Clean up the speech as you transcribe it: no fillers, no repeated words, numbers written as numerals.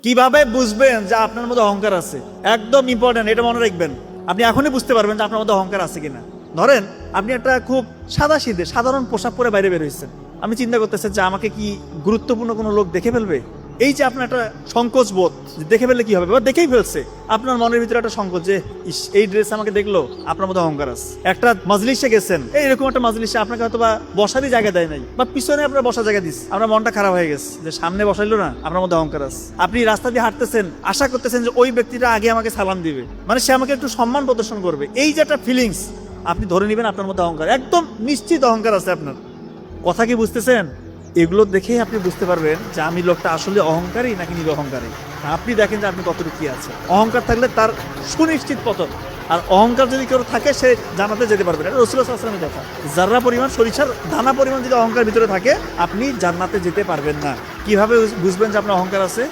কিভাবে বুঝবেন যে আপনার মধ্যে অহংকার আছে? একদম ইম্পর্টেন্ট, এটা মনে রাখবেন। আপনি এখনই বুঝতে পারবেন যে আপনার মধ্যে অহংকার আছে কিনা। ধরেন আপনি একটা খুব সাদাসিধে সাধারণ পোশাক পরে বাইরে বের হয়েছেন। আপনি চিন্তা করতেছেন যে আমাকে কি গুরুত্বপূর্ণ কোনো লোক দেখে ফেলবে। এই যে আপনার একটা সংকোচ বোধ, যে দেখে ফেললে কি হবে, বা দেখেই ফেলছে, আপনার মনের ভিতরে একটা সংকোচ যে ইস, এই ড্রেস আমাকে দেখলো, আপনার মধ্যে অহংকার আছে। একটা মাজলিসে গেছেন, এইরকম একটা মাজলিসে আপনাকে হয়তো বা বসারই জায়গা দেয় নাই, বা পিছনে আপনার বসার জায়গা দিচ্ছে, আপনার মনটা খারাপ হয়ে গেছে যে সামনে বসাইলো না, আপনার মধ্যে অহংকার আছে। আপনি রাস্তা দিয়ে হাঁটতেছেন, আশা করতেছেন যে ওই ব্যক্তিটা আগে আমাকে সালাম দিবে, মানে সে আমাকে একটু সম্মান প্রদর্শন করবে, এই যে একটা ফিলিংস, আপনি ধরে নেবেন আপনার মধ্যে অহংকার, একদম নিশ্চিত অহংকার আছে আপনার। কথা কি বুঝতেছেন? এগুলো দেখেই আপনি বুঝতে পারবেন যে আমি লোকটা আসলে অহংকারী নাকি নিরহংকারী। আপনি দেখেন যে আপনি কতটুকু কি আছে। অহংকার থাকলে তার সুনিশ্চিত পতন, আর অহংকার যদি কেউ থাকে সে জান্নাতে যেতে পারবে না। এটা রাসূলুল্লাহ সাল্লাল্লাহু আলাইহি ওয়াসাল্লামের কথা। যাররা পরিমাণ সরিষার দানা পরিমাণ যদি অহংকার ভিতরে থাকে, আপনি জান্নাতে যেতে পারবেন না। কিভাবে বুঝবেন যে আপনার অহংকার আছে?